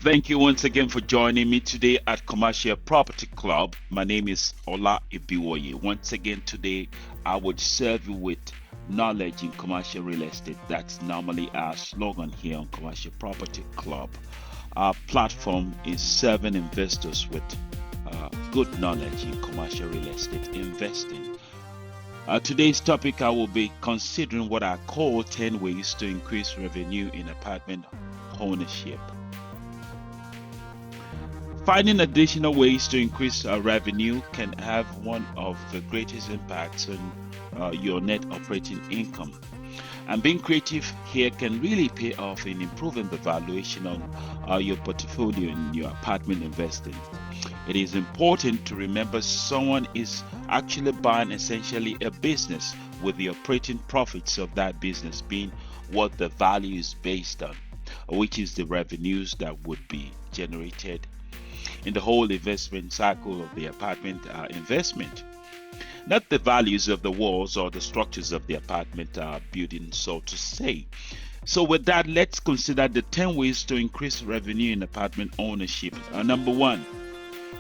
Thank you once again for joining me today at Commercial Property Club. My name is Ola Ibiwoye. Once again today, I would serve you with knowledge in commercial real estate. That's normally our slogan here on Commercial Property Club. Our platform is serving investors with good knowledge in commercial real estate investing. Today's topic, I will be considering what I call 10 ways to increase revenue in apartment ownership. Finding additional ways to increase revenue can have one of the greatest impacts on your net operating income. And being creative here can really pay off in improving the valuation on your portfolio in your apartment investing. It is important to remember someone is actually buying essentially a business, with the operating profits of that business being what the value is based on, which is the revenues that would be generated in the whole investment cycle of the apartment investment. Not the values of the walls or the structures of the apartment building, so to say. So, with that, let's consider the 10 ways to increase revenue in apartment ownership. Number one,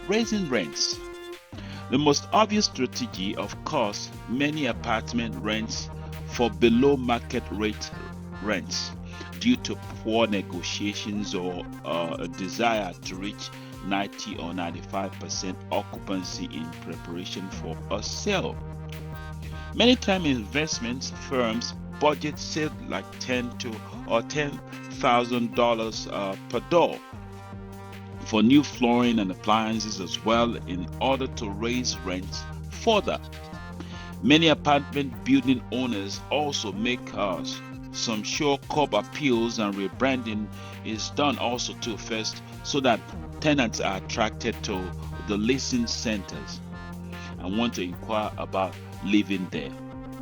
raising rents. The most obvious strategy, of course, many apartment rents for below market rate rents due to poor negotiations or a desire to reach 90 or 95% occupancy in preparation for a sale. Many times investment firms budget say like $10,000 per door for new flooring and appliances as well, in order to raise rents further. Many apartment building owners also make some sure curb appeals, and rebranding is done also too first, so that tenants are attracted to the leasing centers and want to inquire about living there.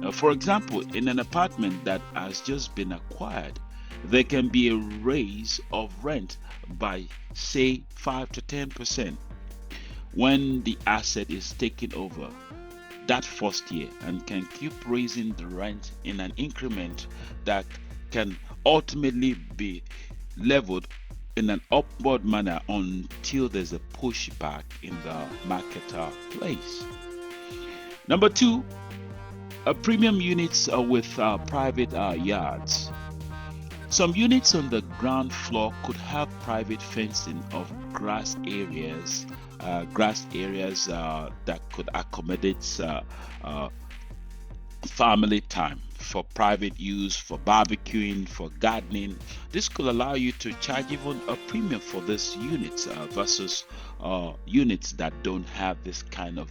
Now, for example, in an apartment that has just been acquired, there can be a raise of rent by say 5 to 10% when the asset is taken over that first year, and can keep raising the rent in an increment that can ultimately be leveled in an upward manner until there's a pushback in the marketplace. Number two, premium units with private yards. Some units on the ground floor could have private fencing of grass areas that could accommodate family time for private use, for barbecuing, for gardening. This could allow you to charge even a premium for these units versus units that don't have this kind of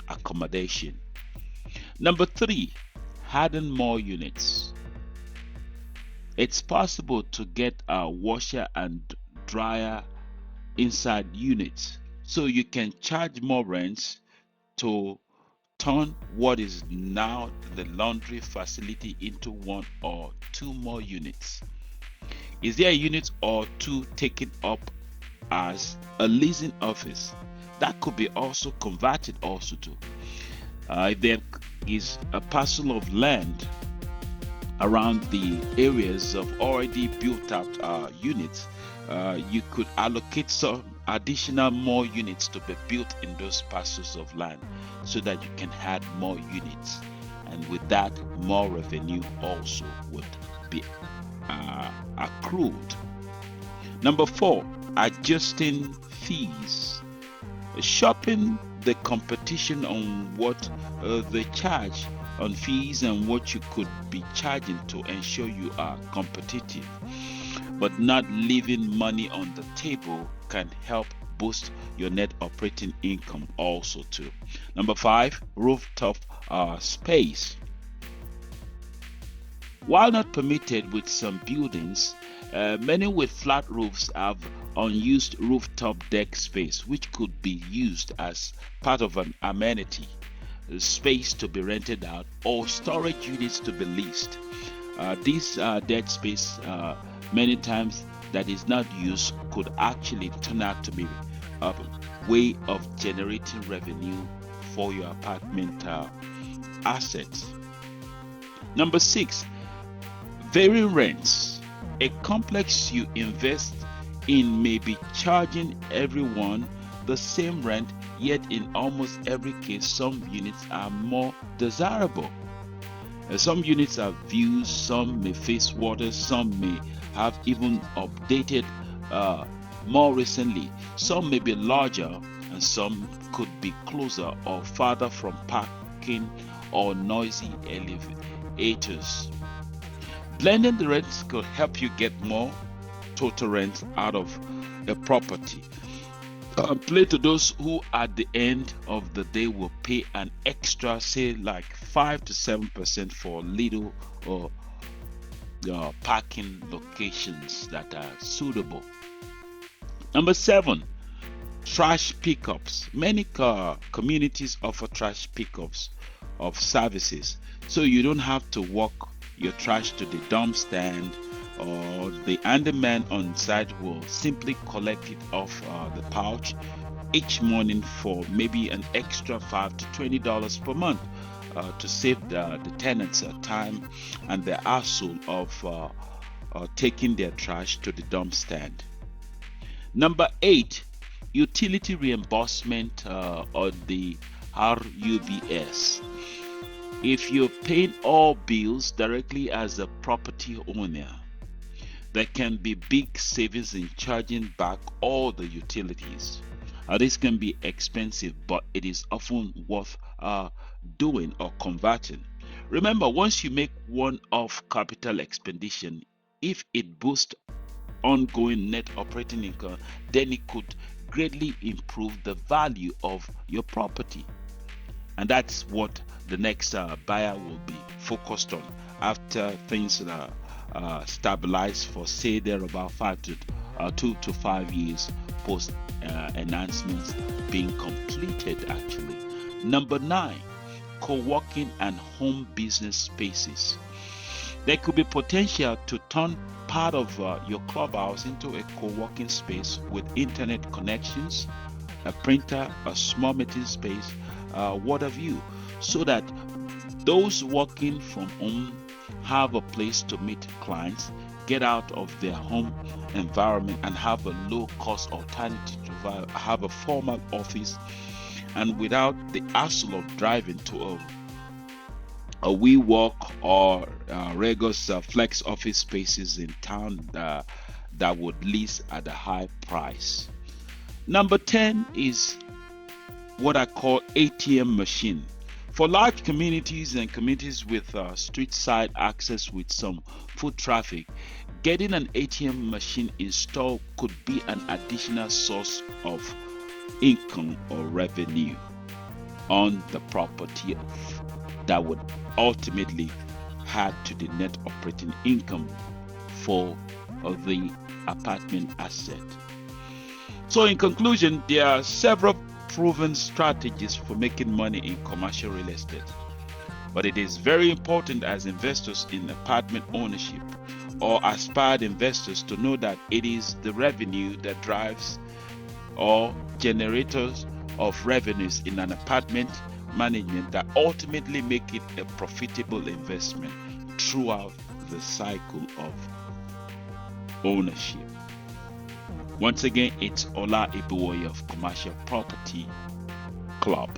accommodation. Number three, adding more units. It's possible to get a washer and dryer inside units, so you can charge more rents to turn what is now the laundry facility into one or two more units. Is there a unit or two taken up as a leasing office? That could be also converted also to. If there is a parcel of land around the areas of already built out units, you could allocate some additional more units to be built in those parcels of land, so that you can add more units, and with that more revenue also would be accrued. Number four, adjusting fees. Shopping the competition on what they charge on fees and what you could be charging to ensure you are competitive, but not leaving money on the table, can help boost your net operating income also too. Number five, rooftop space. While not permitted with some buildings, many with flat roofs have unused rooftop deck space, which could be used as part of an amenity, space to be rented out, or storage units to be leased. This dead space, many times that is not used, could actually turn out to be a way of generating revenue for your apartment assets. Number six, varying rents. A complex you invest in may be charging everyone the same rent, yet in almost every case, some units are more desirable. Some units have views, some may face water, some may have even updated more recently, some may be larger, and some could be closer or farther from parking or noisy elevators. Blending the rents could help you get more total rent out of a property. Play to those who at the end of the day will pay an extra, say like 5 to 7% for little or parking locations that are suitable. Number 7, trash pickups. Many communities offer trash pickups of services, so you don't have to walk your trash to the dump stand, or the handyman on site will simply collect it off the pouch each morning for maybe an extra $5 to $20 per month, to save the tenants time and the hassle of taking their trash to the dump stand. Number 8, utility reimbursement, or the RUVS. If you're paying all bills directly as a property owner, there can be big savings in charging back all the utilities. This can be expensive, but it is often worth doing or converting. Remember, once you make one-off capital expenditure, if it boosts ongoing net operating income, then it could greatly improve the value of your property. And that's what the next buyer will be focused on after things stabilize for, say, they're about 2 to 5 years post enhancements being completed actually. Number 9, co-working and home business spaces. There could be potential to turn part of your clubhouse into a co-working space with internet connections, a printer, a small meeting space, what have you, so that those working from home have a place to meet clients, get out of their home environment, and have a low-cost alternative to have a formal office, and without the hassle of driving to a WeWork or Regus flex office spaces in town that would lease at a high price. Number 10 is what I call ATM machine. For large communities and communities with street side access with some foot traffic, getting an ATM machine installed could be an additional source of income or revenue on the property that would ultimately add to the net operating income for the apartment asset. So in conclusion, there are several proven strategies for making money in commercial real estate, but it is very important as investors in apartment ownership or aspired investors to know that it is the revenue that drives or generators of revenues in an apartment management that ultimately make it a profitable investment throughout the cycle of ownership. Once again, it's Ola Ibuoye of Commercial Property Club.